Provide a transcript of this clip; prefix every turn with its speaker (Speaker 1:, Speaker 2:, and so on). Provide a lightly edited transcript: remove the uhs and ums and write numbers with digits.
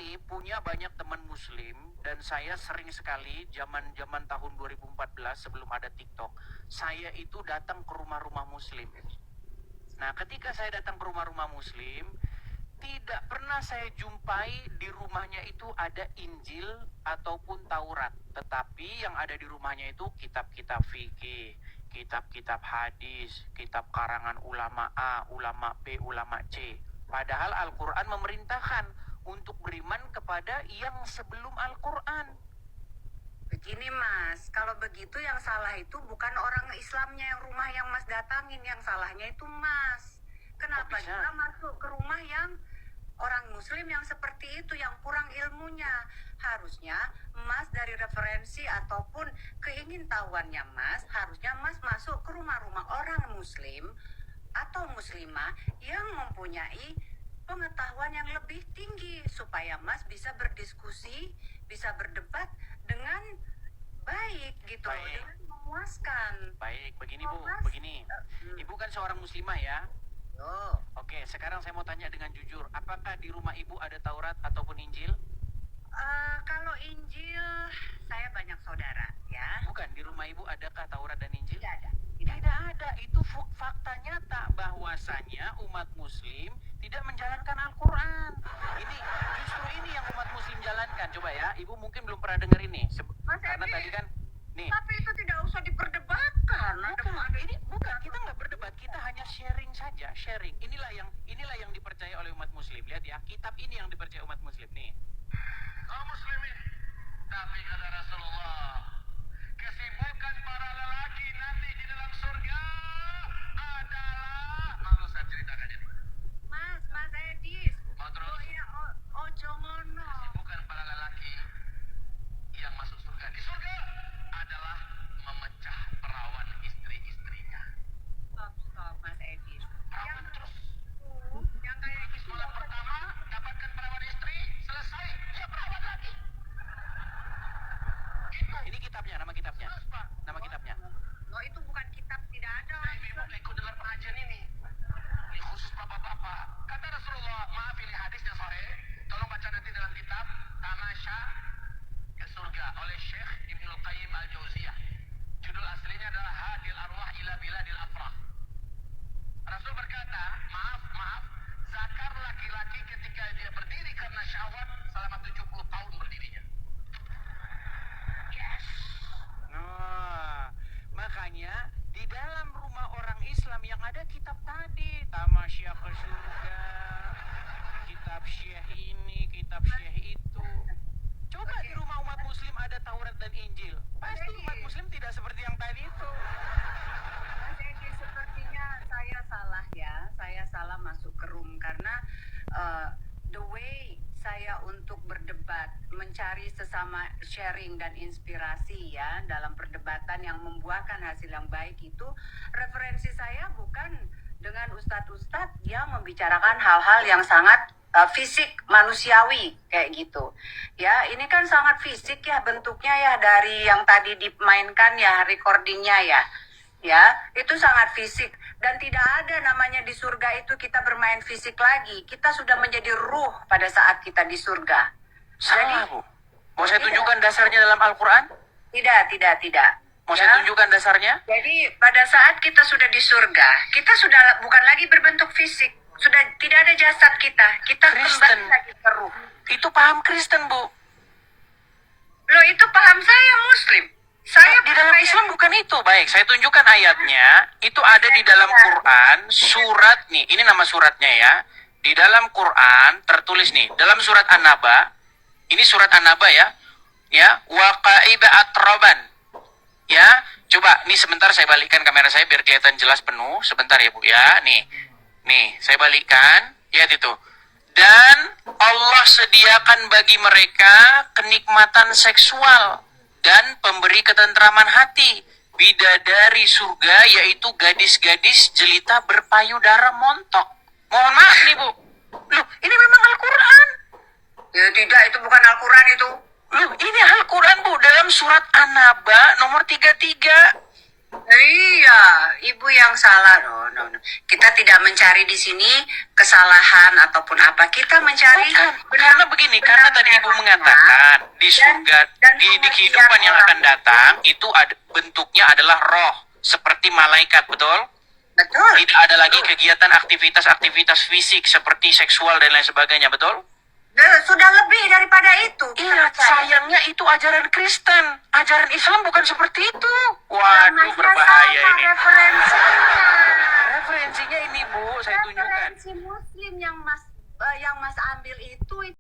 Speaker 1: ini punya banyak teman muslim dan saya sering sekali zaman tahun 2014 sebelum ada TikTok, saya itu datang ke rumah-rumah muslim. Nah, ketika saya datang ke rumah-rumah muslim, tidak pernah saya jumpai di rumahnya itu ada Injil ataupun Taurat, tetapi yang ada di rumahnya itu kitab-kitab fikih, kitab-kitab hadis, kitab karangan ulama A, ulama B, ulama C. Padahal Al-Quran memerintahkan untuk beriman kepada yang sebelum Al-Quran.
Speaker 2: Begini Mas, kalau begitu yang salah itu bukan orang Islamnya yang rumah yang Mas datangin, yang salahnya itu Mas. Kenapa kita masuk ke rumah yang orang Muslim yang seperti itu, yang kurang ilmunya? Harusnya Mas dari referensi ataupun keingintahuannya Mas, harusnya Mas masuk ke rumah-rumah orang Muslim atau Muslimah yang mempunyai pengetahuan yang lebih tinggi, supaya Mas bisa berdiskusi, bisa berdebat dengan baik gitu, dengan memuaskan.
Speaker 1: Baik, begini Bu, begini. Ibu kan seorang muslimah ya? Oke, sekarang saya mau tanya dengan jujur, apakah di rumah Ibu ada Taurat ataupun Injil?
Speaker 2: Kalau Injil, saya banyak saudara ya.
Speaker 1: Bukan, di rumah Ibu adakah Taurat dan Injil?
Speaker 2: Tidak ada.
Speaker 1: Tidak ada, itu fakta nyata bahwasanya umat muslim tidak menjalankan Al-Quran. Justru ini yang umat muslim jalankan. Coba ya, Ibu mungkin belum pernah dengar ini. Karena tadi kan, nih.
Speaker 2: Tapi itu tidak usah diperdebatkan.
Speaker 1: Bukan, kita nggak berdebat, kita hanya sharing saja, sharing. Inilah yang dipercaya oleh umat muslim. Lihat ya, kitab ini yang dipercaya umat muslim nih.
Speaker 3: Kaum muslimin, tapi kata Rasulullah, kesibukan para lelaki nanti di dalam surga adalah, malu saya ceritakan ini.
Speaker 2: Mas Edis.
Speaker 3: Mau terus?
Speaker 2: Ojo ngono.
Speaker 3: Kesibukan para lelaki yang masuk surga di surga adalah memecah perawan istri-istrinya.
Speaker 2: Stop Mas Edis.
Speaker 3: Perawan terus.
Speaker 2: Yang kayak gitu.
Speaker 3: Malam pertama dapatkan perawan istri, selesai dia perawan lagi.
Speaker 1: Ini kitabnya, nama kitabnya. Nama kitabnya.
Speaker 2: Loh, itu bukan kitab, tidak ada.
Speaker 3: Ibu ikut dengar pengajian ini. Ini khusus bapak-bapak. Kata Rasulullah, maaf ini hadisnya sahih. Tolong baca nanti dalam kitab Tamasya ke Surga oleh Syekh Ibnul Qayyim Al-Jauziyah. Judul aslinya adalah Hadil Arwah ila Biladil Afrah. Rasul berkata, maaf, zakar laki-laki ketika dia berdiri karena syahwat selama 70 tahun berdirinya. Yes.
Speaker 1: Nah, makanya di dalam rumah orang Islam yang ada kitab tadi, Tamasya ke Surga, kitab Syekh ini, kitab Syekh itu. Coba di rumah umat muslim ada Taurat dan Injil. Pasti umat muslim tidak seperti yang tadi itu.
Speaker 2: Mas Edi, sepertinya saya salah ya. Saya salah masuk ke room karena the way saya untuk berdebat, mencari sesama sharing dan inspirasi ya dalam perdebatan yang membuahkan hasil yang baik itu, referensi saya bukan dengan ustadz-ustadz yang membicarakan hal-hal yang sangat fisik manusiawi kayak gitu. Ya, ini kan sangat fisik ya bentuknya ya, dari yang tadi dimainkan ya recordingnya ya. Ya, itu sangat fisik dan tidak ada namanya di surga itu kita bermain fisik lagi. Kita sudah menjadi ruh pada saat kita di surga.
Speaker 1: Salah, Bu. Mau saya tunjukkan dasarnya dalam Al-Quran?
Speaker 2: Tidak.
Speaker 1: Mau saya tunjukkan dasarnya?
Speaker 2: Jadi pada saat kita sudah di surga, kita sudah bukan lagi berbentuk fisik. Sudah tidak ada jasad kita. Kita
Speaker 1: Kristen.
Speaker 2: kembali lagi ke ruh.
Speaker 1: Itu paham Kristen, Bu.
Speaker 2: Loh, itu paham saya Muslim. Saya
Speaker 1: Di dalam Islam bukan itu. Baik, saya tunjukkan ayatnya. Itu ada di dalam Quran, surat nih. Ini nama suratnya ya. Di dalam Quran tertulis nih, dalam surat An-Naba. Ini surat An-Naba ya. Ya, waqa'iba atroban. Ya, coba nih sebentar saya balikkan kamera saya biar kelihatan jelas penuh. Sebentar ya, Bu ya. Nih, saya balikkan. Lihat itu. Dan Allah sediakan bagi mereka kenikmatan seksual dan pemberi ketentraman hati, bidadari surga, yaitu gadis-gadis jelita berpayudara montok. Mohon maaf nih, Bu. Loh, ini memang Al-Quran.
Speaker 2: Ya tidak, itu bukan Al-Quran itu.
Speaker 1: Loh, ini Al-Quran, Bu, dalam surat An-Naba nomor 33.
Speaker 2: Iya, ibu yang salah. No. Kita tidak mencari di sini kesalahan ataupun apa. Kita mencari
Speaker 1: Bukan. Karena begini, karena tadi ibu mengatakan di surga, di kehidupan yang akan datang itu ada, bentuknya adalah roh seperti malaikat, betul?
Speaker 2: Betul.
Speaker 1: Tidak ada lagi kegiatan aktivitas fisik seperti seksual dan lain sebagainya, betul?
Speaker 2: Sudah lebih daripada itu.
Speaker 1: Iya, sayangnya itu ajaran Kristen. Ajaran Islam bukan seperti itu.
Speaker 2: Sama
Speaker 1: Waduh, berbahaya ini.
Speaker 2: referensinya.
Speaker 1: Referensinya ini, Bu, saya tunjukkan.
Speaker 2: Referensi Muslim yang Mas ambil itu